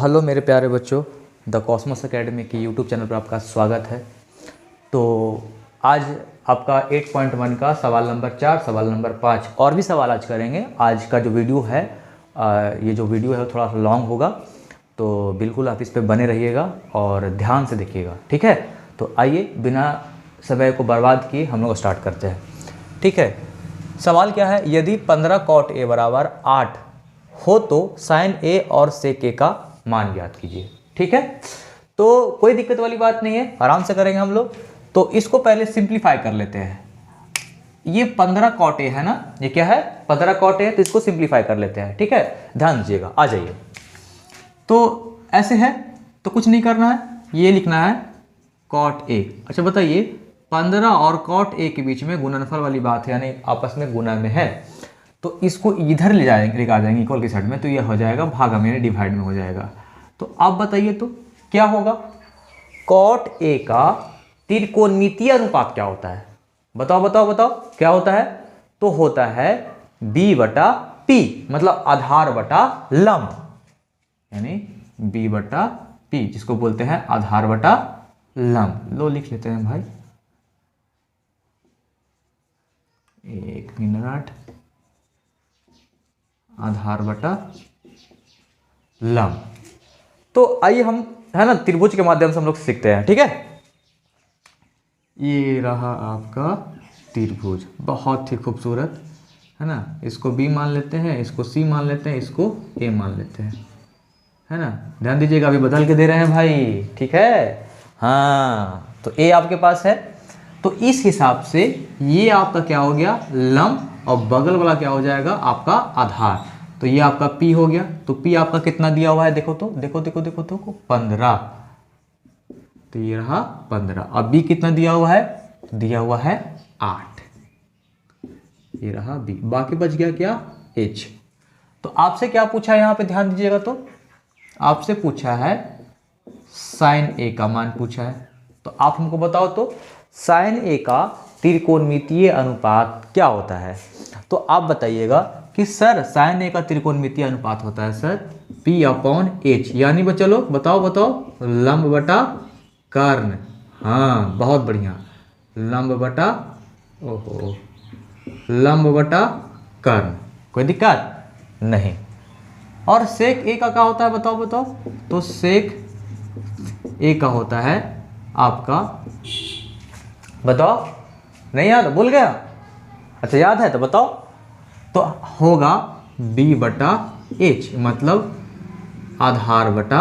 Hello मेरे प्यारे बच्चों, द कॉस्मोस एकेडमी की यूट्यूब चैनल पर आपका स्वागत है। तो आज आपका 8.1 का सवाल नंबर 4, सवाल नंबर 5 और भी सवाल आज करेंगे। आज का जो वीडियो है ये जो वीडियो है वो थोड़ा सा लॉन्ग होगा, तो बिल्कुल आप इस पर बने रहिएगा और ध्यान से देखिएगा, ठीक है। तो आइए बिना समय को बर्बाद किए हम लोग स्टार्ट करते हैं, ठीक है। सवाल क्या है, यदि 15 cot a बराबर 8 हो तो साइन ए और सेक ए का मान ज्ञात कीजिए, ठीक है। तो कोई दिक्कत वाली बात नहीं है, आराम से करेंगे हम लोग। तो इसको पहले सिंप्लीफाई कर लेते हैं। ये 15 cot a है ना, ये क्या है 15 cot a है, तो इसको सिंप्लीफाई कर लेते हैं, ठीक है। ध्यान दीजिएगा, आ जाइए। तो ऐसे है तो कुछ नहीं करना है, ये लिखना है cot a। अच्छा बताइए, 15 और cot a के बीच में गुणनफल वाली बात है, यानी आपस में गुणा में है, तो इसको इधर ले आ जाएंगे इक्वल की साइड में, तो ये हो जाएगा भागा में, डिवाइड में हो जाएगा। तो आप बताइए तो क्या होगा, cot a का त्रिकोणमितीय अनुपात क्या होता है? बताओ बताओ बताओ क्या होता है? तो होता है b बटा p, मतलब आधार बटा लंब, यानी b बटा p, जिसको बोलते हैं आधार बटा लंब। लो लिख लेते हैं भाई, एक मिनट, आधार बटा लंब। तो आइए हम, है ना, त्रिभुज के माध्यम से हम लोग सीखते हैं, ठीक है। ये रहा आपका त्रिभुज, बहुत ही खूबसूरत, है ना। इसको b मान लेते हैं, इसको c मान लेते हैं, इसको a मान लेते हैं, है ना। ध्यान दीजिएगा, अभी बदल के दे रहे हैं भाई, ठीक है। हाँ, तो a आपके पास है, तो इस हिसाब से ये आपका क्या हो गया, लंब, और बगल वाला क्या हो जाएगा आपका आधार। तो ये आपका P हो गया। तो P आपका कितना दिया हुआ है, देखो तो, देखो देखो देखो तो 15। तो ये रहा 15। अब B कितना दिया हुआ है, दिया हुआ है 8। ये रहा B, बाकी बच गया क्या, H। तो आपसे क्या पूछा है यहाँ पे, ध्यान दीजिएगा। तो आपसे पूछा है साइन A का मान पूछा है। तो आप हमको बताओ तो साइन A का त्रिकोणमितीय अनुपात क्या होता है? तो आप बताइएगा कि सर साइन A का त्रिकोणमितीय अनुपात होता है सर P/H, यानी बच्चों बताओ बताओ, लंब बटा कर्ण। हाँ बहुत बढ़िया, लंब बटा, ओहो, लंब बटा कर्ण, कोई दिक्कत नहीं। और सेक A का क्या होता है, बताओ बताओ। तो सेक A का होता है आपका, बताओ, नहीं याद, भूल गया? अच्छा याद है तो बताओ। तो होगा b बटा h, मतलब आधार बटा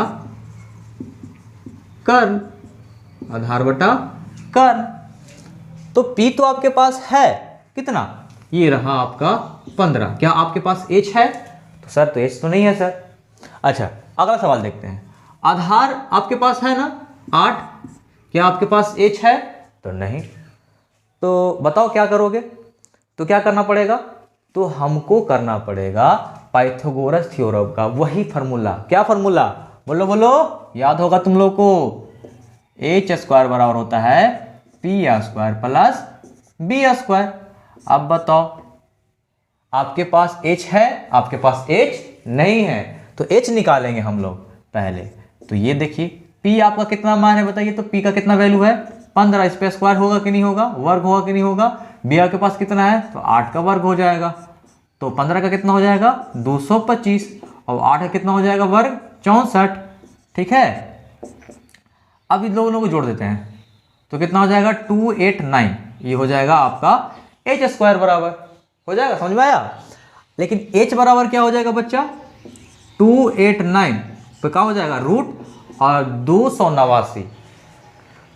कर्ण, आधार बटा कर्ण। तो p तो आपके पास है कितना, ये रहा आपका 15। क्या आपके पास h है? तो सर तो h तो नहीं है सर। अच्छा अगला सवाल देखते हैं। आधार आपके पास है ना 8, क्या आपके पास h है? तो नहीं। तो बताओ क्या करोगे? तो क्या करना पड़ेगा, तो हमको करना पड़ेगा पाइथागोरस थ्योरम का वही फार्मूला। क्या फार्मूला, बोलो बोलो, याद होगा तुम लोग को, h² बराबर होता है p² प्लस b²। अब बताओ आपके पास h है, आपके पास h नहीं है, तो h निकालेंगे हम लोग पहले। तो ये देखिए p आपका कितना मान है, बताइए तो p का कितना वैल्यू है, 15। इस पे स्क्वायर होगा कि नहीं होगा, वर्ग होगा कि नहीं होगा। b आपके पास कितना है, तो 8 का वर्ग हो जाएगा। तो 15 का कितना हो जाएगा, 225, और 8 का कितना हो जाएगा वर्ग, 64, ठीक है। अब इन दोनों को जोड़ देते हैं, तो कितना हो जाएगा 289, ये हो जाएगा आपका h² बराबर हो जाएगा, समझ में आया। लेकिन h बराबर क्या हो जाएगा बच्चा, 289 तो क्या हो जाएगा रूट, और 289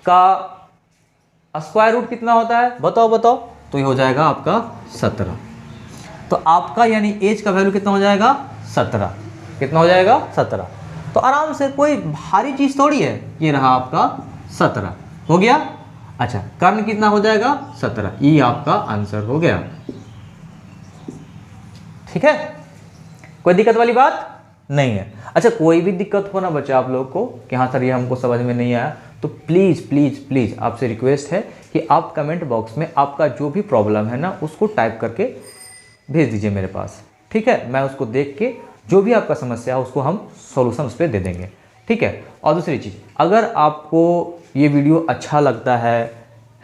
का स्क्वायर रूट कितना होता है, बताओ बताओ। तो ये हो जाएगा आपका 17। तो आपका यानी एज का वैल्यू कितना हो जाएगा, 17। कितना हो जाएगा, 17। तो आराम से, कोई भारी चीज थोड़ी है, ये रहा आपका 17 हो गया। अच्छा कर्ण कितना हो जाएगा, 17, ये आपका आंसर हो गया, ठीक है। कोई दिक्कत वाली बात नहीं है। अच्छा कोई भी दिक्कत हो ना बच्चा आप लोग को कि हाँ सर ये हमको समझ में नहीं आया, तो प्लीज़ प्लीज़ प्लीज़ आपसे रिक्वेस्ट है कि आप कमेंट बॉक्स में आपका जो भी प्रॉब्लम है ना उसको टाइप करके भेज दीजिए मेरे पास, ठीक है। मैं उसको देख के जो भी आपका समस्या है उसको हम सॉल्यूशन उस पर दे देंगे, ठीक है। और दूसरी चीज़, अगर आपको ये वीडियो अच्छा लगता है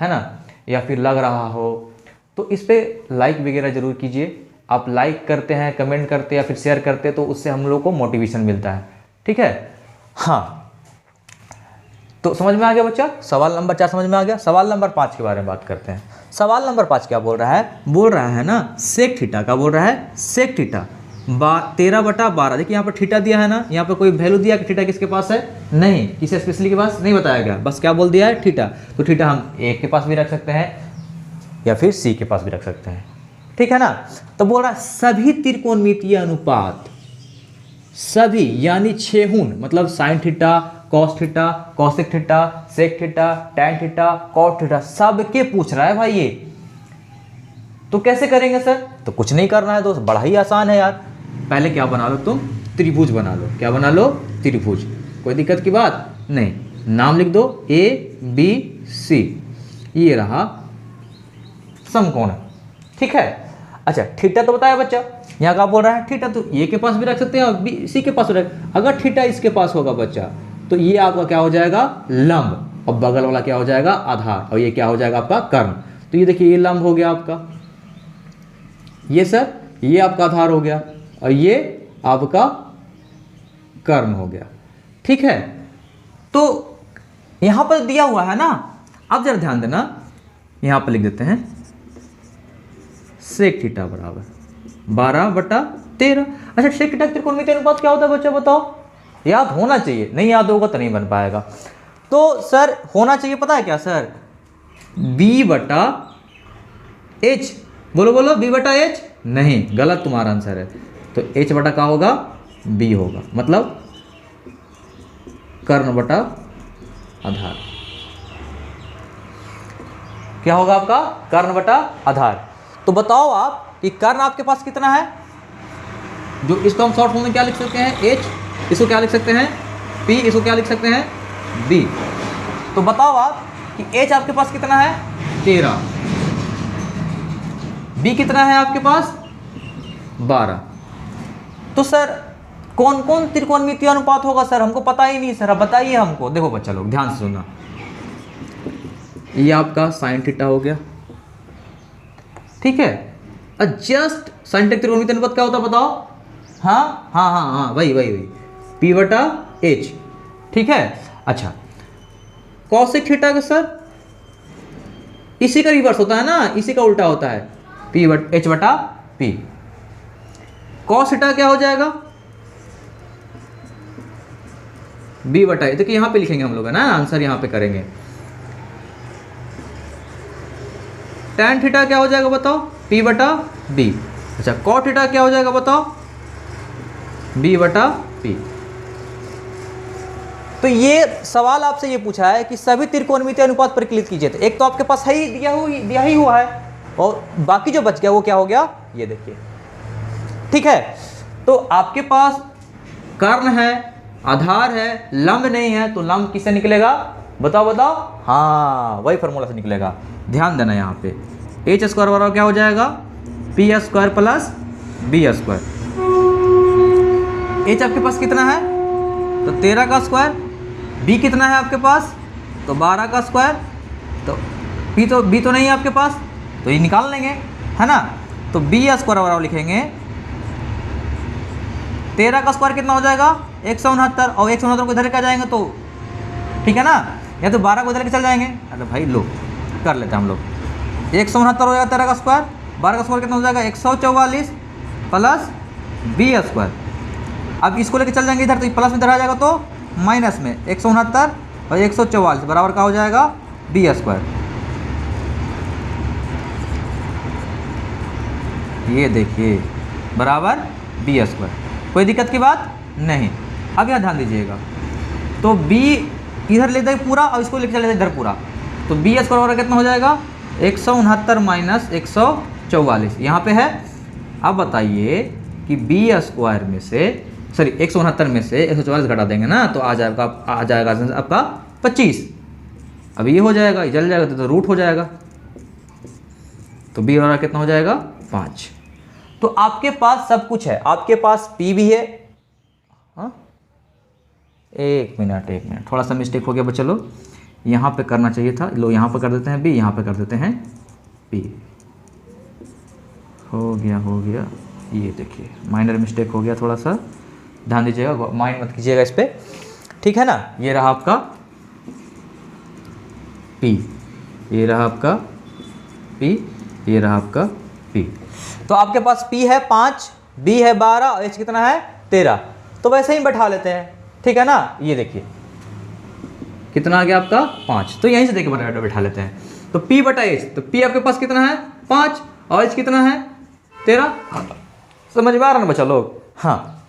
ना, या फिर लग रहा हो तो इस पर लाइक वगैरह ज़रूर कीजिए। आप लाइक करते हैं, कमेंट करते हैं या फिर शेयर करते हैं तो उससे हम लोग को मोटिवेशन मिलता है, ठीक है। हाँ, तो समझ में आ गया बच्चा, सवाल नंबर 4 समझ में आ गया। सवाल नंबर 5 के बारे में बात करते हैं। सवाल नंबर 5 क्या बोल रहा है? बोल रहा है ना सेक थीटा का, बोल रहा है सेक थीटा 13/12। देखिए यहाँ पर थीटा दिया है ना, यहाँ पर कोई वैल्यू दिया कि थीटा किसके पास है? नहीं, किसी स्पेशली के पास नहीं बताया गया, बस क्या बोल दिया है? थीटा। तो थीटा हम ए के पास भी रख सकते हैं या फिर सी के पास भी रख सकते हैं, ठीक है ना। तो बोल रहा है सभी त्रिकोणमितीय अनुपात, सभी यानी 6 गुण, मतलब sine theta, cos theta, cosec theta, sec theta, tan theta, cot theta, सबके पूछ रहा है भाई ये। तो कैसे करेंगे सर? तो कुछ नहीं करना है दोस्त, बड़ा ही आसान है यार। पहले क्या बना लो तुम? त्रिभुज बना लो। क्या बना लो? त्रिभुज। कोई दिक्कत की बात नहीं। नाम लिख दो ABC, ये रहा समकोण, ठीक है। अच्छा, थीटा तो बताया बच्चा, यहाँ का बोल रहा है थीटा, तो ए के पास भी रख सकते हैं और बी सी के पास भी रख। अगर थीटा इसके पास होगा बच्चा तो ये आपका क्या हो जाएगा? लंब, और बगल वाला क्या हो जाएगा? आधार, और ये क्या हो जाएगा? आपका कर्ण। तो ये देखिए, ये लंब हो गया आपका, ये सर ये आपका आधार हो गया, और ये आपका कर्ण हो गया, ठीक है। तो यहां पर दिया हुआ है ना, अब जरा ध्यान देना, यहां पर लिख देते हैं सेक थीटा बराबर 12/13। अच्छा, सेक थीटा त्रिकोणमितीय अनुपात क्या होता है बच्चा? बताओ, याद होना चाहिए, नहीं याद होगा तो नहीं बन पाएगा। तो सर होना चाहिए, पता है क्या सर? B/H। बोलो बोलो, B/H। नहीं, गलत तुम्हारा आंसर है। तो H बटा का होगा? B होगा, मतलब कर्ण बटा आधार। क्या होगा आपका? कर्ण बटा आधार। तो बताओ आप कि कर्ण आपके पास कितना है? जो इसको हम शॉर्ट फॉर्म में क्या लिख सकते हैं? H। इसको क्या लिख सकते हैं? P। इसको क्या लिख सकते हैं? B। तो बताओ आप कि H आपके पास कितना है? 13। B कितना है आपके पास? 12। तो सर कौन कौन त्रिकोणमितीय अनुपात होगा सर? हमको पता ही नहीं सर, अब बताइए हमको। देखो बच्चा लोग ध्यान से सुनना, ये आपका साइन थीटा हो गया, ठीक है। जस्ट साइन थीटा त्रिकोणमितीय अनुपात क्या होता है बताओ? हाँ हाँ हाँ हाँ, वही P/H, ठीक है। अच्छा, कॉसेक थीटा का सर इसी का रिवर्स होता है ना, इसी का उल्टा होता है, H/P। कॉस थीटा क्या हो जाएगा? B/A। देखिए यहां पे लिखेंगे हम लोग, है ना, आंसर यहां पे करेंगे। टैन थीटा क्या हो जाएगा बताओ? P/B। अच्छा, कॉट थीटा क्या हो जाएगा बताओ? B/P। तो ये सवाल आपसे ये पूछा है कि सभी त्रिकोणमितीय अनुपात परिकलित कीजिए। तो एक तो आपके पास है ही दिया ही हुआ है, और बाकी जो बच गया वो क्या हो गया? ये देखिए, ठीक है। तो आपके पास कर्ण है, आधार है, लंब नहीं है, तो लंब किससे निकलेगा? बताओ बताओ। हाँ, वही फॉर्मूला से निकलेगा। ध्यान देना, यहाँ पे H² बराबर क्या हो जाएगा? P² + B²। H आपके पास कितना है? तो 13 का स्क्वायर। B कितना है आपके पास? तो 12 का स्क्वायर। तो B तो नहीं है आपके पास, तो ये निकाल लेंगे, है ना। तो B² बराबर लिखेंगे 13 का स्क्वायर कितना हो जाएगा? 169, और 169 को इधर क्या जाएंगे तो ठीक है ना, या तो 12 को इधर के चल जाएंगे। अरे भाई लो, कर लेते हैं हम लोग। 169 हो जाएगा 13 का स्क्वायर, 12 का स्क्वायर कितना हो जाएगा? 144 + B²। अब इसको लेके चल जाएंगे इधर, तो प्लस में इधर आ जाएगा, तो माइनस में 169 और 144 बराबर क्या हो जाएगा? B²। ये देखिए बराबर B²। कोई दिक्कत की बात नहीं। अब यहाँ ध्यान दीजिएगा, तो B इधर ले जाए पूरा और इसको लेके चले जाए इधर पूरा, तो B² बराबर कितना हो जाएगा? 169 - 144 यहाँ पे है। अब बताइए कि B² में से, सॉरी 169 में से 144 घटा देंगे ना, तो आ जाएगा आपका 25। अब ये हो जाएगा, ये जल जाएगा तो रूट हो जाएगा, तो B बराबर कितना हो जाएगा? 5। तो आपके पास सब कुछ है, आपके पास P भी है। हाँ, एक मिनट, थोड़ा सा मिस्टेक हो गया बच्चा लोग, यहाँ पे करना चाहिए था, लो यहाँ पे कर देते हैं B, यहाँ पे कर देते हैं P। हो गया, ये देखिए माइनर मिस्टेक हो गया, थोड़ा सा ध्यान दीजिएगा, माइंड मत कीजिएगा इस पर, ठीक है ना। ये रहा आपका P, ये रहा आपका P, ये रहा आपका P। तो आपके पास P है 5, B है 12 और H कितना है 13। तो वैसे ही बैठा लेते हैं, ठीक है ना। ये देखिए कितना आ गया आपका 5, तो यहीं से देख के बैठा लेते हैं। तो P बटा H, तो P आपके पास कितना है 5 और H कितना है 13। समझ में आ रहा ना बच्चा लोग? हाँ,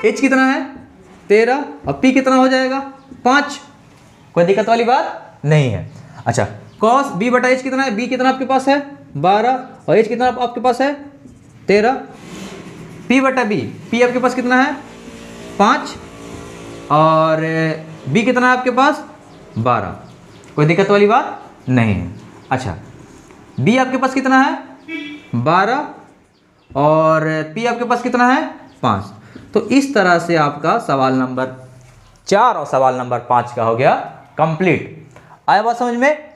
H कितना है 13 और P कितना हो जाएगा 5। कोई दिक्कत वाली बात नहीं है। अच्छा, कॉस B बटा H कितना है, B कितना आपके पास है 12 और H कितना आपके पास है 13। P बटा B, P आपके पास कितना है 5 और B कितना है आपके पास 12। कोई दिक्कत वाली बात नहीं है। अच्छा, B आपके पास कितना है 12 और P आपके पास कितना है 5। तो इस तरह से आपका सवाल नंबर 4 और सवाल नंबर 5 का हो गया कंप्लीट। आया बात समझ में?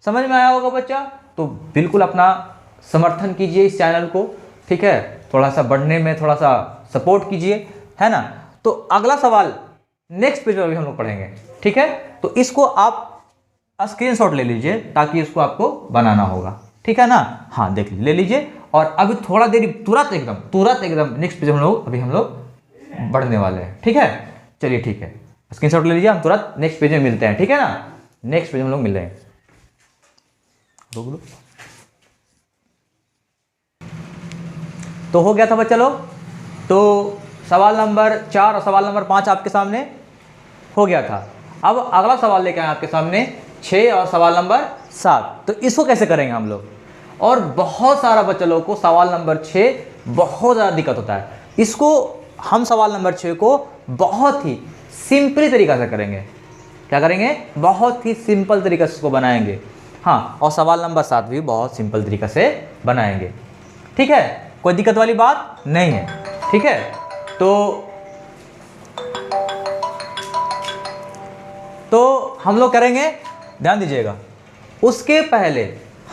समझ में आया होगा बच्चा? तो बिल्कुल अपना समर्थन कीजिए इस चैनल को, ठीक है, थोड़ा सा बढ़ने में थोड़ा सा सपोर्ट कीजिए, है ना। तो अगला सवाल नेक्स्ट पेज में भी हम लोग पढ़ेंगे, ठीक है। तो इसको आप स्क्रीनशॉट ले लीजिए ताकि इसको आपको बनाना होगा, ठीक है ना। हाँ, देख ले लीजिए। और अभी थोड़ा देर तुरंत एकदम नेक्स्ट पेज हम लोग बढ़ने वाले हैं, ठीक है। चलिए ठीक है, स्क्रीनशॉट ले लीजिए, हम तुरंत नेक्स्ट पेज में मिलते हैं, ठीक है ना। नेक्स्ट पेज हम लोग मिल रहे हैं। तो हो गया था बच्चा लोग, तो सवाल नंबर 4 और सवाल नंबर 5 आपके सामने हो गया था। अब अगला सवाल लेके आए आपके सामने 6 और सवाल नंबर 7। तो इसको कैसे करेंगे हम लोग? और बहुत सारा बच्चा लोगों को सवाल नंबर 6 बहुत ज़्यादा दिक्कत होता है। इसको हम सवाल नंबर 6 को बहुत ही सिंपली तरीका से करेंगे। क्या करेंगे? बहुत ही सिंपल तरीके से इसको बनाएंगे। हाँ, और सवाल नंबर 7 भी बहुत सिंपल तरीके से बनाएंगे, ठीक है। कोई दिक्कत वाली बात नहीं है, ठीक है। तो हम लोग करेंगे, ध्यान दीजिएगा। उसके पहले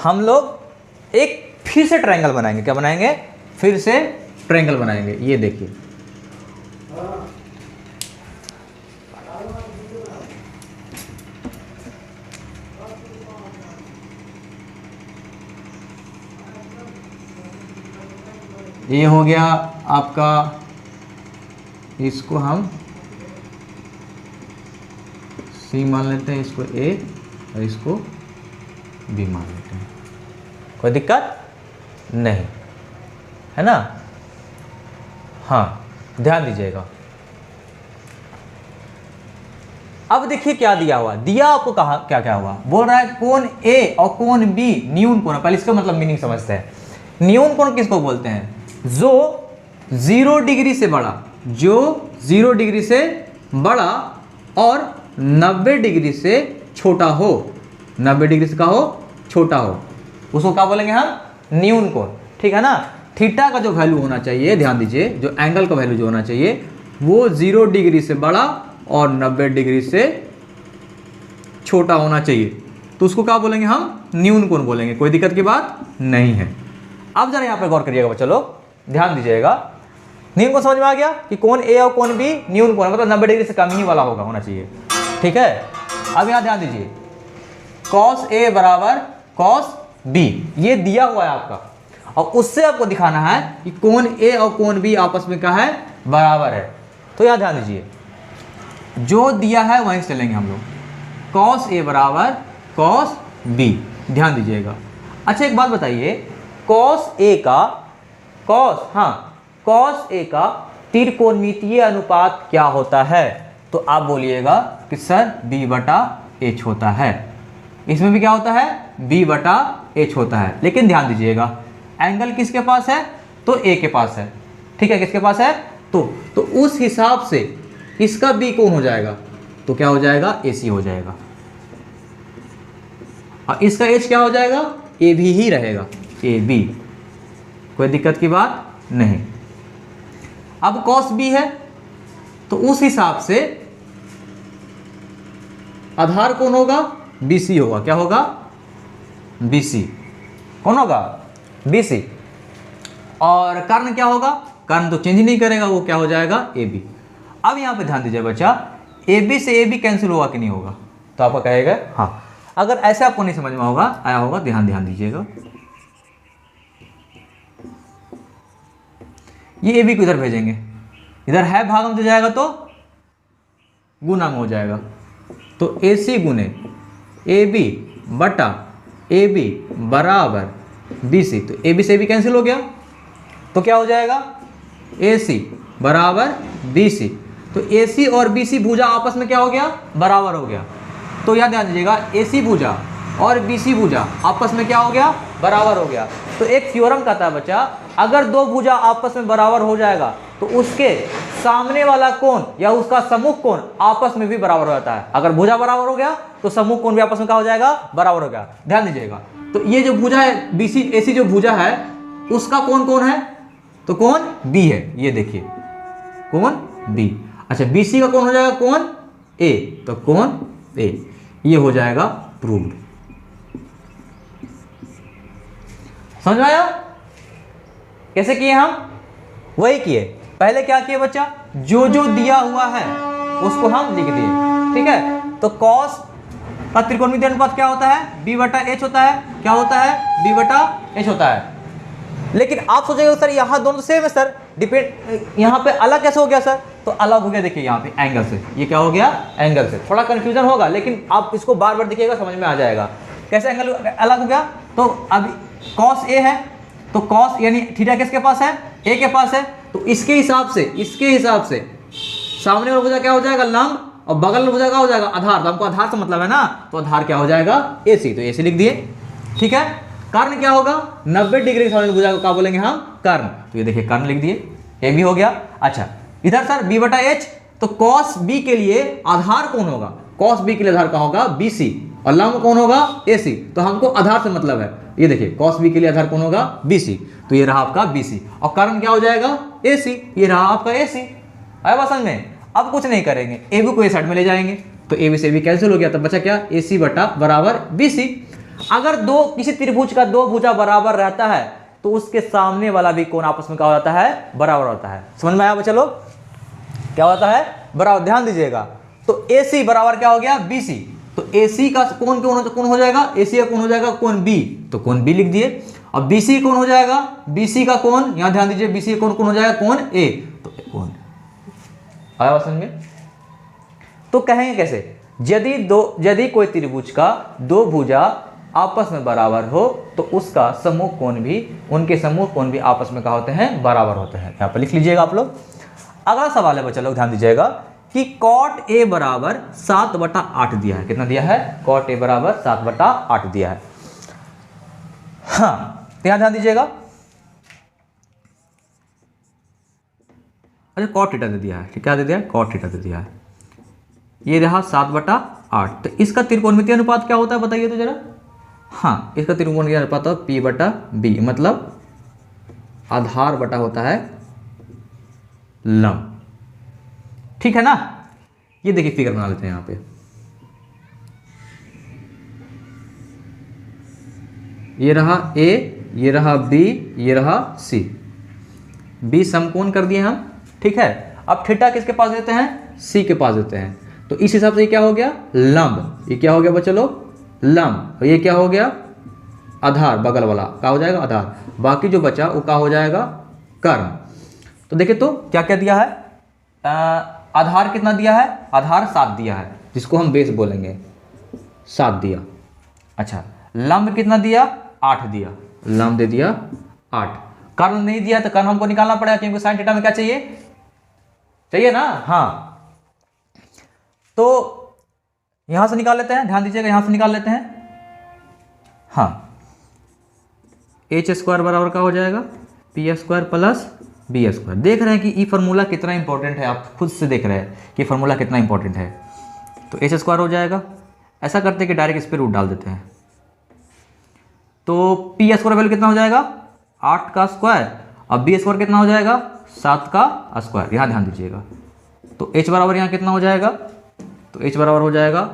हम लोग एक फिर से ट्रायंगल बनाएंगे। क्या बनाएंगे? फिर से ट्रायंगल बनाएंगे। ये देखिए, ये हो गया आपका, इसको हम C मान लेते हैं, इसको A और इसको B मान लेते हैं। कोई दिक्कत नहीं है ना। हाँ, ध्यान दीजिएगा। अब देखिए क्या दिया हुआ, दिया आपको कहा क्या क्या हुआ। बोल रहा है कोण A और कोण B न्यून कोण। पहले इसका मतलब मीनिंग समझते हैं। न्यून कोण किसको बोलते हैं? जो 0 डिग्री से बड़ा, जो 0 डिग्री से बड़ा और 90 डिग्री से छोटा हो। 90 डिग्री से क्या हो? छोटा हो, उसको क्या बोलेंगे हम? न्यून कोण, ठीक है ना। थीटा का जो वैल्यू होना चाहिए, ध्यान दीजिए, जो एंगल का वैल्यू जो होना चाहिए वो 0 डिग्री से बड़ा और 90 डिग्री से छोटा होना चाहिए। तो उसको क्या बोलेंगे हम? न्यून कोण बोलेंगे। कोई दिक्कत की बात नहीं है। अब जरा यहाँ पे गौर करिएगा बच्चा लोग, ध्यान दीजिएगा। न्यून कोण समझ में आ गया कि कोण A और कोण B न्यून कोण, मतलब 90 डिग्री से कम ही वाला होना चाहिए, ठीक है। अब यहाँ ध्यान दीजिए, cos A बराबर cos B, ये दिया हुआ है आपका, और उससे आपको दिखाना है कि कोण A और कोण B आपस में क्या है? बराबर है। तो यहाँ ध्यान दीजिए, जो दिया है वहीं से चलेंगे हम लोग। cos A बराबर cos B, ध्यान दीजिएगा। अच्छा, एक बात बताइए, cos A का त्रिकोणमितीय अनुपात क्या होता है? तो आप बोलिएगा कि सर B बटा H होता है। इसमें भी क्या होता है? B बटा H होता है। लेकिन ध्यान दीजिएगा, एंगल किसके पास है? तो A के पास है, ठीक है। किसके पास है? तो उस हिसाब से इसका B कौन हो जाएगा? तो क्या हो जाएगा? AC हो जाएगा। और इसका H क्या हो जाएगा? AB ही रहेगा, AB। कोई दिक्कत की बात नहीं। अब cos b है तो उस हिसाब से आधार कौन होगा, BC होगा। क्या होगा, BC। कौन होगा, BC। और कर्ण क्या होगा, कर्ण तो चेंज नहीं करेगा, वो क्या हो जाएगा, AB। अब यहाँ पे ध्यान दीजिए बच्चा, AB से AB कैंसिल होगा कि नहीं होगा, तो आपका कहेगा हाँ। अगर ऐसे आपको नहीं समझ में होगा आया होगा, ध्यान दीजिएगा, ये AB को इधर भेजेंगे, इधर है भाग में तो जाएगा तो गुना में हो जाएगा, तो AC गुने AB बटा AB बराबर BC। तो AB से AB कैंसिल हो गया तो क्या हो जाएगा, AC बराबर BC। तो AC और BC भुजा आपस में क्या हो गया, बराबर हो गया। तो याद ध्यान दीजिएगा, AC भुजा और BC भुजा आपस में क्या हो गया, बराबर हो गया। तो एक थ्योरम कहता है बच्चा, अगर दो भुजा आपस में बराबर हो जाएगा तो उसके सामने वाला कोण या उसका सम्मुख कोण आपस में भी बराबर हो जाता है। अगर भुजा बराबर हो गया तो सम्मुख कोण भी आपस में क्या हो जाएगा, बराबर हो गया। ध्यान दीजिएगा, तो ये जो भुजा है BC AC जो भुजा है उसका कोण कौन है, तो कोण B है। ये देखिए कोण B। अच्छा BC का कोण हो जाएगा कोण A, तो कोण A। ये हो जाएगा प्रूव्ड। समझ में आया कैसे किए हम, वही किए। पहले क्या किए बच्चा, जो जो दिया हुआ है उसको हम लिख दिए, ठीक है। तो cos का त्रिकोणमितीय अनुपात क्या होता है, B बटा H होता है। क्या होता है, B बटा H होता है। लेकिन आप सोचेंगे सर यहाँ दोनों सेम है सर, डिपेंड यहाँ पे अलग कैसे हो गया सर, तो अलग हो गया। देखिए यहाँ पे एंगल से, ये क्या हो गया, एंगल से। थोड़ा कंफ्यूजन होगा लेकिन आप इसको बार बार देखिएगा, समझ में आ जाएगा कैसे एंगल अलग हो गया। तो अभी cos A है तो cos यानी थीटा किसके पास है, A के पास है। तो इसके हिसाब से सामने वाला भुजा क्या हो जाएगा, लंब, और बगल में भुजा क्या हो जाएगा, आधार। तो हमको आधार से मतलब है ना, तो आधार क्या हो जाएगा, AC। तो AC लिख दिए, ठीक है। कर्ण क्या होगा, 90 डिग्री सामने भुजा को क्या बोलेंगे हम, कर्ण। तो ये देखिए कर्ण लिख दिए, ये भी हो गया। अच्छा इधर सर B बटा H, तो cos B के लिए आधार कौन होगा, cos B के लिए आधार का होगा BC, और लंब कौन होगा, AC। तो हमको आधार से मतलब है, ये देखिए cos B के लिए आधार कौन होगा, BC। तो ये रहा आपका BC, और कर्ण क्या हो जाएगा, AC। ये रहा आपका AC। आया बात समझ में। अब कुछ नहीं करेंगे, AB को इस साइड में ले जाएंगे, तो AB से AB कैंसिल हो गया, तो बचा क्या, AC बटा बराबर BC। अगर किसी त्रिभुज का दो भुजा बराबर रहता है तो उसके सामने वाला भी कोण आपस में क्या हो जाता है, बराबर होता है। समझ में आया, चलो क्या होता है, बराबर। ध्यान दीजिएगा, तो AC बराबर क्या हो गया, BC। तो AC का कोण कौन हो जाएगा, AC का कोण हो जाएगा कोण B, तो कोण B लिख दिए। अब BC कौन हो जाएगा, BC का कोण, यहां ध्यान दीजिए, BC का कोण हो जाएगा कोण A। तो कोण आया समझ में। तो कहेंगे कैसे, यदि कोई त्रिभुज का दो भुजा आपस में बराबर हो तो उसका सम्मुख कोण भी, उनके सम्मुख कोण भी आपस में क्या होते हैं, बराबर होते हैं। यहाँ पर लिख लीजिएगा आप लोग। अगला सवाल है बच्चा लोग, ध्यान दीजिएगा कि cot A बराबर 7/8 दिया है। कितना दिया है, cot A बराबर 7/8 दिया है। हाँ ध्यान दीजिएगा, अच्छा cot थीटा दे दिया है, क्या दे दिया है, cot थीटा दे दिया है। ये रहा 7/8। तो इसका त्रिकोणमितीय अनुपात क्या होता है बताइए तो जरा। हाँ इसका त्रिकोणमितीय अनुपात होता है P/B, मतलब आधार बटा होता है लंब, ठीक है ना। ये देखिए फिगर बना लेते हैं यहाँ पे, ये रहा A, ये रहा B, ये रहा C। B समकोण कर दिए हम, ठीक है। अब थीटा किसके पास देते हैं, C के पास देते हैं। तो इस हिसाब से ये क्या हो गया, लंब। ये क्या हो गया बच्चा लोग, लंब। और ये क्या हो गया, आधार, बगल वाला क्या हो जाएगा, आधार। बाकी जो बचा वो क्या हो जाएगा, कर्ण। तो देखिए तो क्या क्या दिया है, आधार कितना दिया है, आधार 7 दिया है, जिसको हम बेस बोलेंगे, 7 दिया। अच्छा लंब कितना दिया, 8 दिया, लंब दे दिया 8। कर्ण नहीं दिया तो कर्ण हमको निकालना पड़ेगा, क्योंकि साइन थीटा में क्या चाहिए ना। हाँ तो यहां से निकाल लेते हैं, ध्यान दीजिएगा, यहां से निकाल लेते हैं। हाँ h² बराबर का हो जाएगा P² प्लस B²। देख रहे हैं कि ये फार्मूला कितना इंपॉर्टेंट है, आप खुद से देख रहे हैं कि फार्मूला कितना इंपॉर्टेंट है। तो h² हो जाएगा, ऐसा करते हैं कि डायरेक्ट इस पर रूट डाल देते हैं। तो P² वैल्यू कितना हो जाएगा, 8 का स्क्वायर, अब बी स्क्वायर कितना हो जाएगा 7 का स्क्वायर, यहाँ ध्यान दीजिएगा। तो h बराबर यहाँ कितना हो जाएगा, तो h बराबर हो जाएगा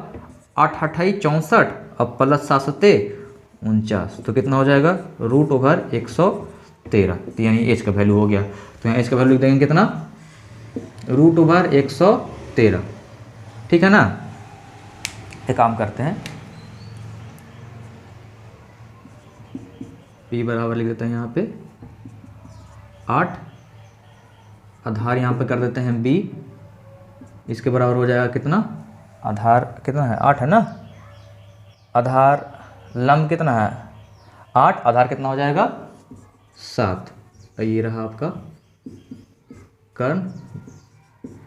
8 अट्ठाई 64, अब प्लस 7 सत्ते 49, तो कितना हो जाएगा √113। तो यानी h का वैल्यू हो गया। तो यहाँ h का वैल्यू लिख देंगे कितना, √113। ठीक है ना। एक काम करते हैं, p बराबर लिख देते हैं यहाँ पे 8, आधार यहाँ पे कर देते हैं b, इसके बराबर हो जाएगा कितना, आधार कितना है 8 है ना, आधार लंब कितना है 8, आधार कितना हो जाएगा 7। तो ये रहा आपका कर्ण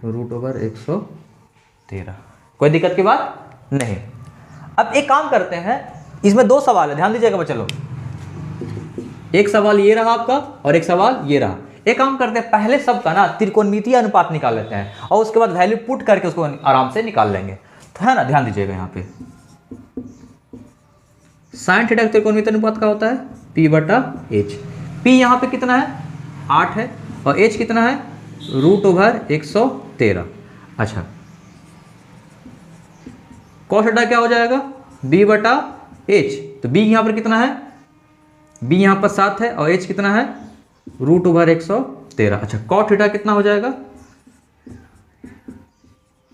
√113। कोई दिक्कत की बात नहीं। अब एक काम करते हैं, इसमें 2 सवाल है, ध्यान दीजिएगा बच्चा लोग। एक सवाल ये रहा आपका और एक सवाल ये रहा। एक काम करते हैं, पहले सबका ना त्रिकोणमितीय अनुपात निकाल लेते हैं और उसके बाद वैल्यू पुट करके उसको आराम से निकाल लेंगे। तो है ना, ध्यान दीजिएगा यहाँ पे साइन थीटा त्रिकोणमितीय अनुपात का होता है p/h। p यहाँ पे कितना है 8 है और h कितना है √113। अच्छा, cos थीटा क्या हो जाएगा b/h। तो b यहाँ पर कितना है, b यहाँ पर 7 है और h कितना है √113। अच्छा, cot थीटा कितना हो जाएगा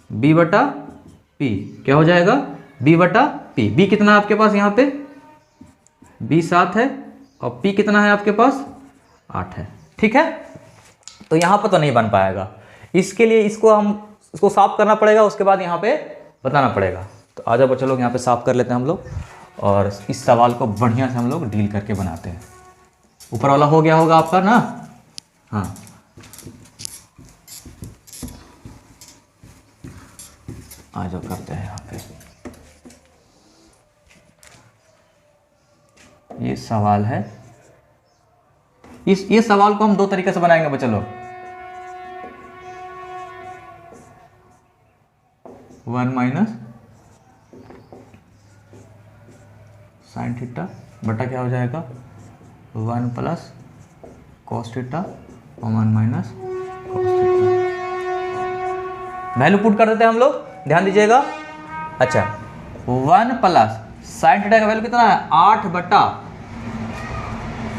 b/p, क्या हो जाएगा b/p। b कितना है आपके पास यहाँ पे, b 7 है और p कितना है आपके पास 8 है। ठीक है, तो यहाँ पर तो नहीं बन पाएगा, इसके लिए इसको साफ करना पड़ेगा, उसके बाद यहाँ पे बताना पड़ेगा। तो आ जाओ बच्चों लोग, यहाँ पे साफ कर लेते हैं हम लोग और इस सवाल को बढ़िया से हम लोग डील करके बनाते हैं। ऊपर वाला हो गया होगा आपका ना, हाँ। आ जाओ करते हैं यहाँ पे। ये सवाल है, ये सवाल को हम 2 तरीके से बनाएंगे बच्चों लोग। 1 माइनस साइन थीटा बटा क्या हो जाएगा 1 प्लस कॉस थीटा और 1 minus cos theta. Value put कर देते हैं हम लोग, ध्यान दीजिएगा। अच्छा, 1 प्लस साइन थीटा का वैल्यू कितना है 8 बटा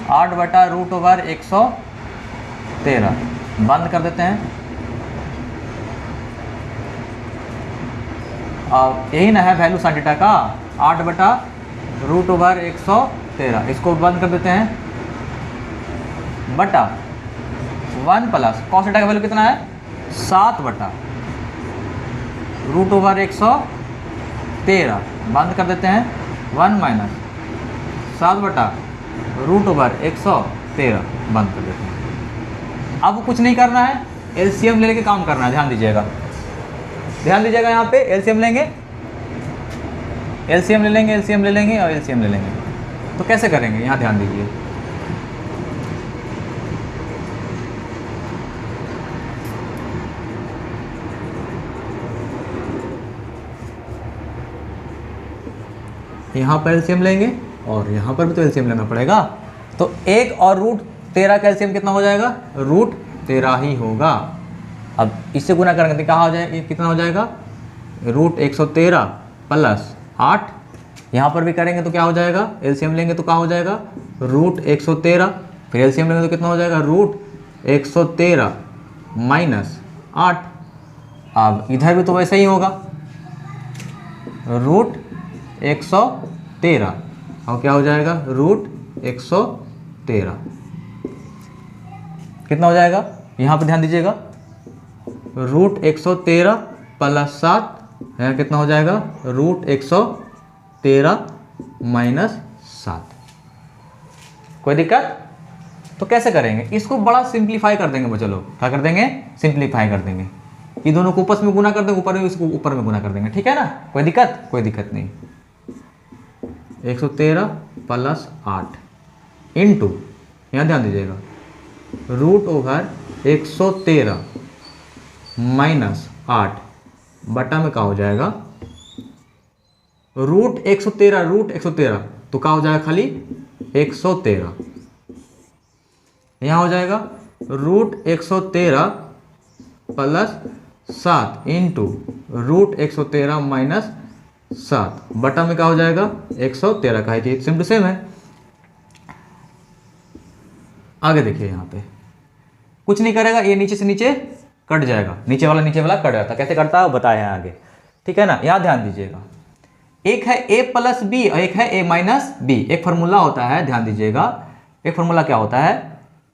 √113, बंद कर देते हैं। अब यही ना है वैल्यू साइन थीटा का 8 बटा √113, इसको बंद कर देते हैं बटा 1 प्लस कॉस थीटा का वैल्यू कितना है 7 बटा √113, बंद कर देते हैं 1 माइनस 7 बटा √113, बंद कर देते हैं। अब कुछ नहीं करना है, एलसीएम लेने के काम करना है। ध्यान दीजिएगा, ध्यान दीजिएगा, यहाँ पे एलसीएम लेंगे, एलसीएम ले लेंगे, एलसीएम ले लेंगे और एलसीएम ले लेंगे। तो कैसे करेंगे, यहाँ ध्यान दीजिए। यहाँ पर एलसीएम लेंगे और यहाँ पर भी तो एलसीएम लेना पड़ेगा। तो 1 और √13 का एलसीएम कितना हो जाएगा √13 ही होगा। अब इससे गुना करेंगे तो कहाँ हो जाएगा, कितना हो जाएगा √113 प्लस 8। यहाँ पर भी करेंगे तो क्या हो जाएगा, एलसीएम लेंगे तो क्या हो जाएगा √113, फिर एलसीएम लेंगे तो कितना हो जाएगा √113 माइनस 8। अब इधर भी तो वैसे ही होगा √113 और क्या हो जाएगा √113, कितना हो जाएगा, यहाँ पे ध्यान दीजिएगा √113 प्लस 7 यहाँ कितना हो जाएगा √113 माइनस 7। कोई दिक्कत? तो कैसे करेंगे, इसको बड़ा सिंप्लीफाई कर देंगे बच्चों लोग। क्या कर देंगे, सिंप्लीफाई कर देंगे। ये दोनों को आपस में गुना कर देंगे, ऊपर में इसको ऊपर में गुना कर देंगे। ठीक है ना, कोई दिक्कत? कोई दिक्कत नहीं। 113 प्लस 8 इंटू, यहाँ ध्यान दीजिएगा √113 माइनस 8 बटा में क्या हो जाएगा √113 तो क्या हो जाएगा खाली 113 यहाँ हो जाएगा √113 प्लस 7 इंटू √113 माइनस 7 बटा में क्या हो जाएगा 113 का है, सिंपल सेम है। आगे देखिए यहाँ पे कुछ नहीं करेगा, ये नीचे से नीचे कट जाएगा, नीचे वाला कट जाता है। कैसे कटता है वो बताया है आगे, ठीक है ना। यहाँ ध्यान दीजिएगा, एक है a प्लस बी और एक है a माइनस बी। एक फार्मूला होता है, ध्यान दीजिएगा, एक फार्मूला क्या होता है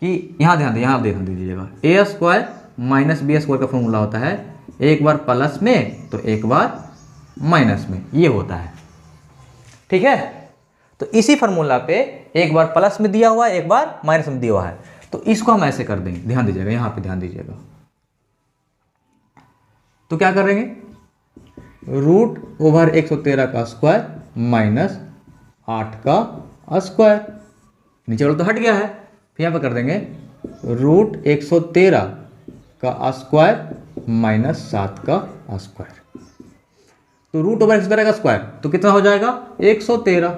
कि यहाँ ध्यान दीजिएगा, a square minus b square का फार्मूला होता है, एक बार प्लस में तो एक बार माइनस में, ये होता है, ठीक है। तो इसी फार्मूला पे एक बार प्लस में दिया हुआ है, एक बार माइनस में दिया हुआ है, तो इसको हम ऐसे कर देंगे। ध्यान दीजिएगा, यहाँ पे ध्यान दीजिएगा, तो क्या करेंगे, √113 का स्क्वायर माइनस 8 का स्क्वायर, नीचे वाला तो हट गया है, फिर यहाँ पे कर देंगे √113 का स्क्वायर माइनस 7 का स्क्वायर। तो √113 का स्क्वायर तो कितना हो जाएगा 113,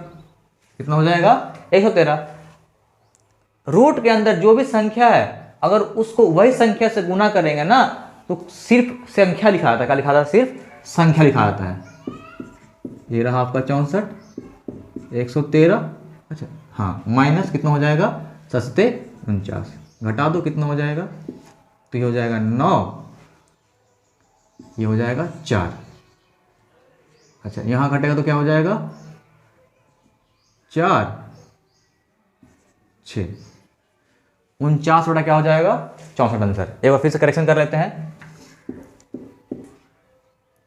कितना हो जाएगा 113। रूट के अंदर जो भी संख्या है अगर उसको वही संख्या से गुना करेंगे ना तो सिर्फ संख्या लिखा जाता है। क्या लिखा जाता है, सिर्फ संख्या लिखा जाता है। ये रहा आपका 64, 113, अच्छा हाँ, माइनस कितना हो जाएगा 749, घटा दो कितना हो जाएगा, तो ये हो जाएगा 9, ये हो जाएगा 4, अच्छा यहाँ घटेगा तो क्या हो जाएगा 4, 6, 49 बटा क्या हो जाएगा 64 आंसर। एक बार फिर से करेक्शन कर लेते हैं,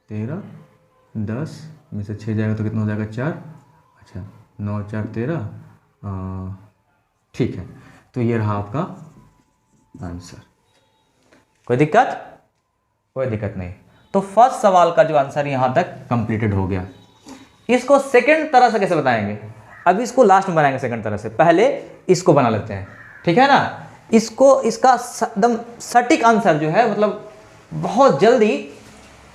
13, 10 में से 6 जाएगा तो कितना हो जाएगा 4, अच्छा 9, 4, 13, ठीक है। तो ये रहा आपका आंसर। कोई दिक्कत, कोई दिक्कत नहीं। तो फर्स्ट सवाल का जो आंसर यहां तक कंप्लीटेड हो गया। इसको सेकंड तरह से कैसे बताएंगे, अभी इसको लास्ट में बनाएंगे सेकंड तरह से, पहले इसको बना लेते हैं, ठीक है ना। इसको इसका एकदम सटीक आंसर जो है, मतलब बहुत जल्दी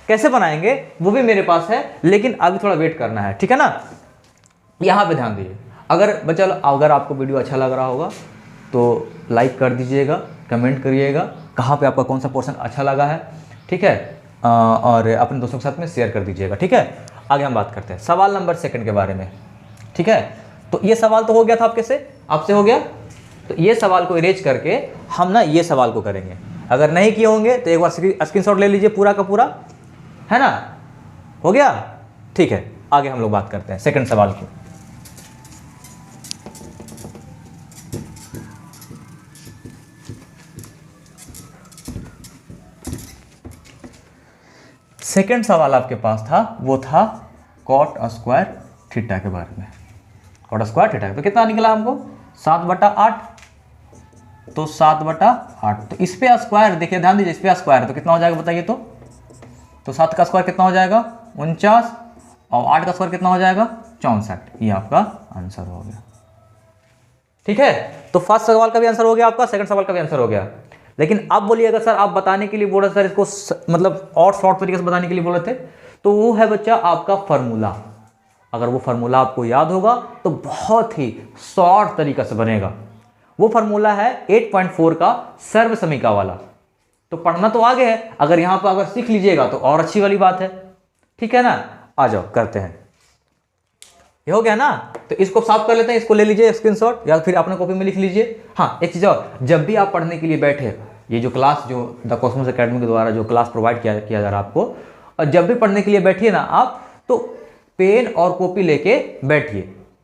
कैसे बनाएंगे वो भी मेरे पास है, लेकिन अभी थोड़ा वेट करना है, ठीक है ना। यहाँ पे ध्यान दीजिए, अगर बच्चा अगर आपको वीडियो अच्छा लग रहा होगा तो लाइक कर दीजिएगा, कमेंट करिएगा कहाँ पे आपका कौन सा पोर्शन अच्छा लगा है, ठीक है, और अपने दोस्तों के साथ में शेयर कर दीजिएगा, ठीक है। आगे हम बात करते हैं सवाल नंबर सेकंड के बारे में, ठीक है। तो ये सवाल तो हो गया था आपसे हो गया, तो ये सवाल को इरेज करके हम ना ये सवाल को करेंगे। अगर नहीं किए होंगे तो एक बार स्क्रीनशॉट ले लीजिए पूरा का पूरा, है ना। हो गया, ठीक है। आगे हम लोग बात करते हैं सेकंड सवाल की। सेकंड सवाल आपके पास था, वो था कॉट स्क्वायर थीटा के बारे में। कॉट स्क्वायर थीटा तो कितना निकला हमको 7/8, तो 7/8, तो इस पे स्क्वायर देखिए, ध्यान दीजिए, इस पे स्क्वायर तो कितना हो जाएगा बताइए। तो 7 का स्क्वायर कितना हो जाएगा 49, और 8 का स्क्वायर कितना हो जाएगा 64। ये आपका आंसर हो गया, ठीक है। तो फर्स्ट सवाल का भी आंसर हो गया आपका, सेकंड सवाल का भी आंसर हो गया। लेकिन अब बोलिएगा सर आप बताने के लिए बोल रहे सर, इसको मतलब और शॉर्ट तरीके से बताने के लिए बोल रहे थे, तो वो है बच्चा आपका फार्मूला। अगर वो फार्मूला आपको याद होगा तो बहुत ही शॉर्ट तरीका से बनेगा। वो फार्मूला है 8.4 का सर्वसमीका वाला। तो पढ़ना तो आगे है, अगर यहाँ पर अगर सीख लीजिएगा तो और अच्छी वाली बात है, ठीक है ना। आ जाओ करते हैं, ये हो गया ना। तो इसको साफ कर लेते हैं, इसको ले लीजिए स्क्रीनशॉट या फिर अपने कॉपी में लिख लीजिए। हाँ एक चीज़ और, जब भी आप पढ़ने के लिए बैठे, ये जो क्लास जो द कॉस्मोस एकेडमी के द्वारा जो क्लास प्रोवाइड किया जा रहा है आपको, और जब भी पढ़ने के लिए बैठिए ना आप, तो पेन और कॉपी लेके बैठिए,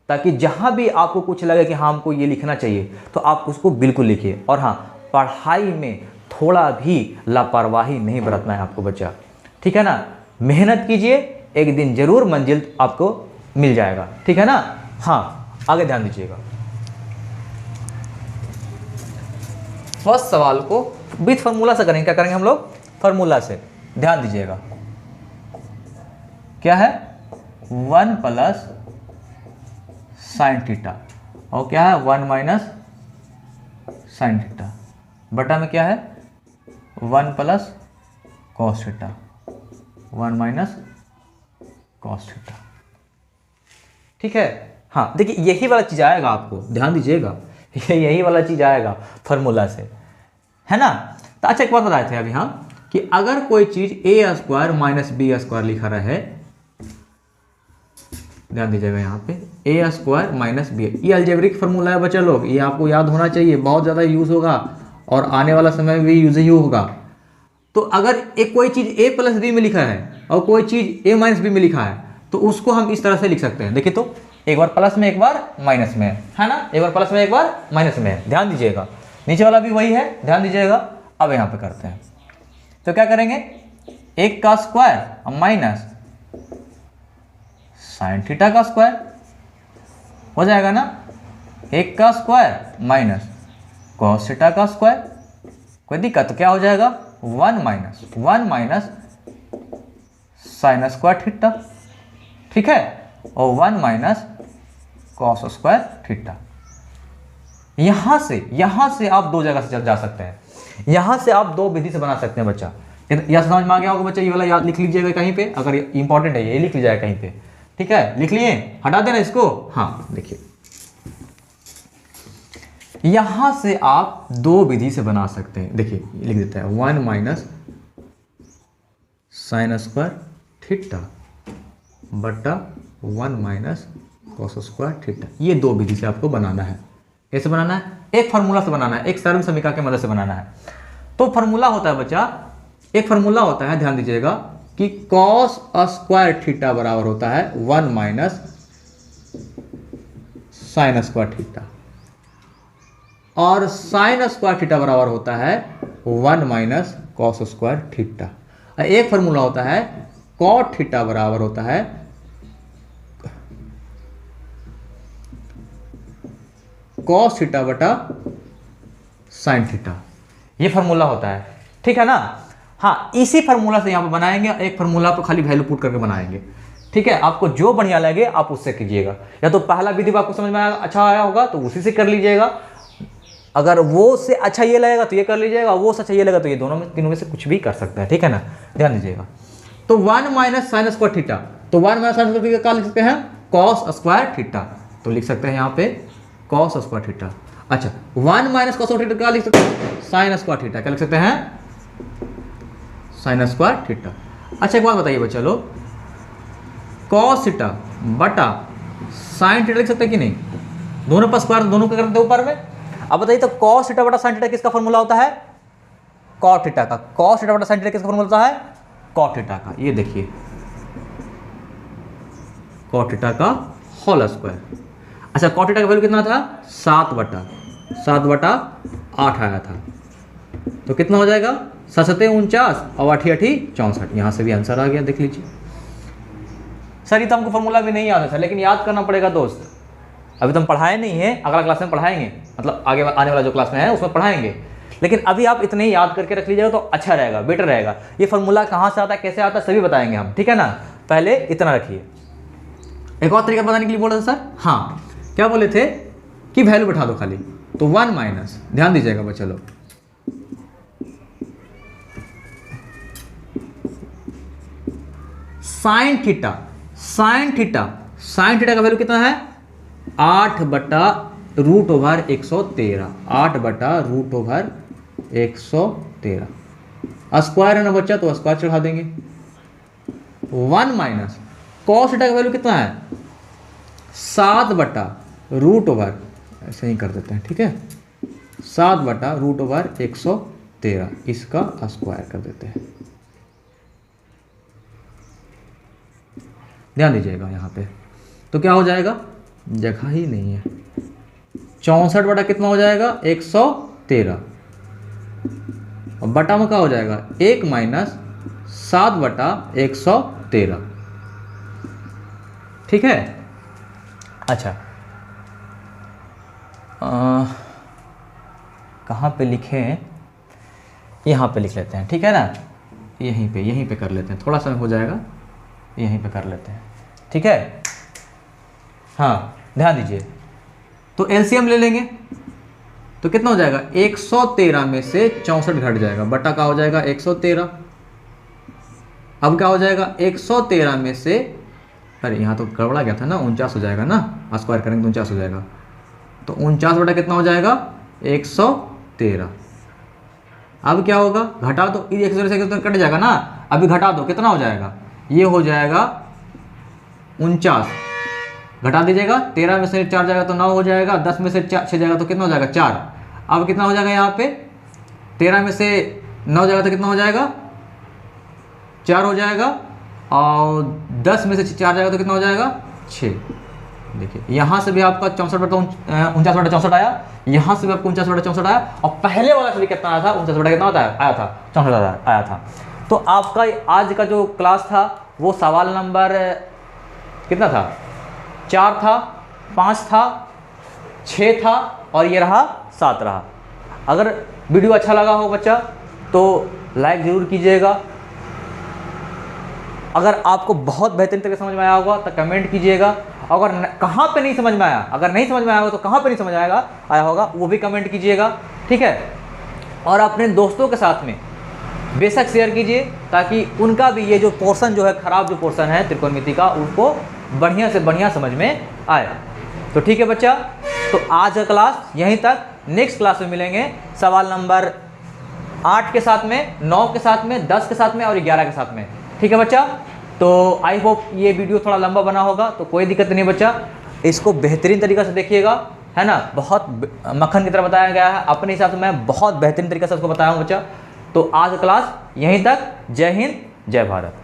ताकि जहाँ भी आपको कुछ लगे कि हाँ हमको ये लिखना चाहिए तो आप उसको बिल्कुल लिखिए। और हाँ, पढ़ाई में थोड़ा भी लापरवाही नहीं बरतना है आपको बच्चा, ठीक है ना। मेहनत कीजिए, एक दिन जरूर मंजिल आपको मिल जाएगा, ठीक है ना। हाँ आगे ध्यान दीजिएगा, फर्स्ट सवाल को विथ फार्मूला से करेंगे। क्या करेंगे हम लोग, फार्मूला से। ध्यान दीजिएगा, क्या है 1 प्लस साइन थीटा, और क्या है 1 माइनस साइन थीटा, बटा में क्या है 1 plus cos theta, 1 minus cos theta, ठीक है। हाँ देखिए यही वाला चीज आएगा आपको, ध्यान दीजिएगा, यही वाला चीज़ आएगा फार्मूला से, है ना। तो अच्छा एक बात बताए थे अभी हम कि अगर कोई चीज़ ए स्क्वायर माइनस बी स्क्वायर लिखा रहे, ध्यान दीजिएगा यहाँ पे ए स्क्वायर माइनस बी, ये अलजेब्रिक फार्मूला है बच्चा लोग, ये आपको याद होना चाहिए, बहुत ज़्यादा यूज़ होगा और आने वाला समय में भी यूज ही होगा। तो अगर एक कोई चीज़ ए प्लस बी में लिखा है और कोई चीज़ ए माइनस बी में लिखा है तो उसको हम इस तरह से लिख सकते हैं। देखिए तो एक बार प्लस में एक बार माइनस में है ना, एक बार प्लस में एक बार माइनस में है, ध्यान दीजिएगा। नीचे वाला भी वही है, ध्यान दीजिएगा। अब यहाँ पे करते हैं तो क्या करेंगे, एक का स्क्वायर माइनस साइन थीटा का स्क्वायर हो जाएगा ना, एक का स्क्वायर माइनस कॉस थीटा का स्क्वायर, कोई दिक्कत तो क्या हो जाएगा, one minus sine square theta, ठीक है, और one minus cos square theta. यहां से आप दो जगह से जा सकते हैं, यहां से आप दो विधि से बना सकते हैं बच्चा। यह समझ में आ गया होगा बच्चा, ये वाला याद लिख लीजिएगा कहीं पे, अगर इंपॉर्टेंट है ये लिख लीजिएगा कहीं पे, ठीक है, लिख लिए, हटा देना इसको। हाँ देखिए यहां से आप दो विधि से बना सकते हैं, देखिए लिख देता है one minus sine square theta बटा one minus cos square theta. ये दो विधि से आपको बनाना है। कैसे बनाना है, एक फार्मूला से बनाना है, एक सर्व समीकरण की मदद से बनाना है। तो फार्मूला होता है बच्चा, एक फार्मूला होता है, ध्यान दीजिएगा कि कॉस स्क्वायर थीटा बराबर होता है one minus sine square theta, और साइन स्क्वायर थीटा बराबर होता है one minus cos square theta. एक फार्मूला होता है कॉट थीटा बराबर होता है कॉस थीटा बटा साइन थीटा, ये फार्मूला होता है, ठीक है ना। हाँ इसी फार्मूला से यहाँ पे बनाएंगे, एक फार्मूला पे खाली वैल्यू पुट करके बनाएंगे, ठीक है। आपको जो बढ़िया लगे आप उससे कीजिएगा, या तो पहला विधि आपको समझ में अच्छा आया होगा तो उसी से कर लीजिएगा, अगर वो से अच्छा ये लगेगा तो ये कर लीजिएगा, वो से अच्छा ये लगेगा तो ये दोनों में तीनों में से कुछ भी कर सकते हैं, ठीक है ना, ध्यान दीजिएगा। तो one minus sine square theta, तो one minus sine square theta क्या लिख सकते हैं, कॉस स्क्वायर थीटा, तो लिख सकते हैं यहाँ पे कॉस स्क्वायर थीटा। अच्छा वन माइनस कॉस थीटा क्या लिख सकते हैं, साइन स्क्वायर थीटा, क्या लिख सकते हैं, साइन स्क्वायर थीटा। अच्छा एक बात बताइए बच्चा लोग, कॉस थीटा बटा साइन थीटा लिख सकते हैं कि नहीं, दोनों पर स्क्वायर दोनों का करते हैं ऊपर में। अब बताइए तो कॉस थीटा बटा साइन थीटा किसका फॉर्मूला होता है, कॉट थीटा का। कॉस थीटा बटा साइन थीटा किसका फॉर्मूला होता है, कॉट थीटा का। ये देखिए कॉट थीटा का होल स्क्वायर। अच्छा कॉट थीटा का वैल्यू कितना था, 7/8 आया था, तो कितना हो जाएगा, 7×7 और 8×8 64। यहाँ से भी आंसर आ गया, देख लीजिए। सर ये तो हमको फॉर्मूला भी नहीं याद है सर, लेकिन याद करना पड़ेगा दोस्त, अभी तो हम पढ़ाए नहीं है, अगला क्लास में पढ़ाएंगे, मतलब आगे आने वाला जो क्लास में है उसमें पढ़ाएंगे, लेकिन अभी आप इतने ही याद करके रख लीजिएगा तो अच्छा रहेगा, बेटर रहेगा। ये फॉर्मूला कहाँ से आता है, कैसे आता है, सभी बताएंगे हम, ठीक है ना। पहले इतना रखिए। एक और तरीका बताने के लिए बोल रहे थे सर, हाँ क्या बोले थे कि वैल्यू बैठा दो खाली, तो वन माइनस, ध्यान दीजिएगा बच्चा लोग, साइन थीटा का वैल्यू कितना है, 8/√113, 8/√113। स्क्वायर है ना बच्चा, तो स्क्वायर चढ़ा देंगे। वन माइनस कॉस थीटा का वैल्यू कितना है, 7/√, ऐसे ही कर देते हैं, ठीक है, 7/√113, इसका स्क्वायर कर देते हैं। ध्यान दीजिएगा यहाँ पे, तो क्या हो जाएगा, जगह ही नहीं है, 64 बटा कितना हो जाएगा, 113, और बटा में क्या हो जाएगा, 1 माइनस 7/113, ठीक है। अच्छा कहाँ पे लिखें, यहाँ पे लिख लेते हैं, ठीक है ना, यहीं पे कर लेते हैं, थोड़ा सा हो जाएगा, यहीं पे कर लेते हैं, ठीक है। हाँ ध्यान दीजिए, तो एलसीएम ले लेंगे तो कितना हो जाएगा, 113 में से 64 घट जाएगा, बटा का हो जाएगा 113। अब क्या हो जाएगा, 113 में से, अरे यहाँ तो गड़बड़ा गया था ना, 49 हो जाएगा ना, स्क्वायर करेंगे तो 49 हो जाएगा, तो 49 बटा कितना हो जाएगा 113। अब क्या होगा, घटा दो, 113 से कट जाएगा ना, अभी घटा दो, कितना हो जाएगा, ये हो जाएगा 49, घटा दीजिएगा, 13 में से 4 जाएगा तो 9 हो जाएगा, 10 में से 6 जाएगा तो कितना हो जाएगा 4। अब कितना हो जाएगा यहाँ पे, 13 में से 9 जाएगा तो कितना हो जाएगा 4 हो जाएगा, और 10 में से 4 जाएगा तो कितना हो जाएगा 6। देखिए यहाँ से भी आपका 64 बटा 49 बटा 64 आया, यहाँ से भी आपको 49 बटा 64 आया, और पहले वाला से भी कितना आया था 49 बटा कितना आया था 64 आया था। तो आपका आज का जो क्लास था वो सवाल नंबर कितना था, 4 था, 5 था, 6 था, और ये रहा 7 रहा। अगर वीडियो अच्छा लगा हो बच्चा तो लाइक ज़रूर कीजिएगा। अगर आपको बहुत बेहतरीन तरीके से समझ में आया होगा तो कमेंट कीजिएगा। अगर कहाँ पे नहीं समझ में आया, अगर नहीं समझ में आया होगा तो कहाँ पे नहीं समझ में आया होगा वो भी कमेंट कीजिएगा, ठीक है। और अपने दोस्तों के साथ में बेशक शेयर कीजिए ताकि उनका भी ये जो पोर्शन जो है, ख़राब जो पोर्शन है त्रिकोणमिति का, उनको बढ़िया से बढ़िया समझ में आए। तो ठीक है बच्चा, तो आज का क्लास यहीं तक। नेक्स्ट क्लास में मिलेंगे सवाल नंबर 8 के साथ में, 9 के साथ में, 10 के साथ में और 11 के साथ में, ठीक है बच्चा। तो आई होप ये वीडियो थोड़ा लंबा बना होगा, तो कोई दिक्कत नहीं बच्चा, इसको बेहतरीन तरीक़े से देखिएगा, है ना। बहुत मक्खन की तरह बताया गया है, अपने हिसाब से मैं बहुत बेहतरीन तरीके से उसको बताया हूँ बच्चा। तो आज क्लास यहीं तक। जय हिंद, जय भारत।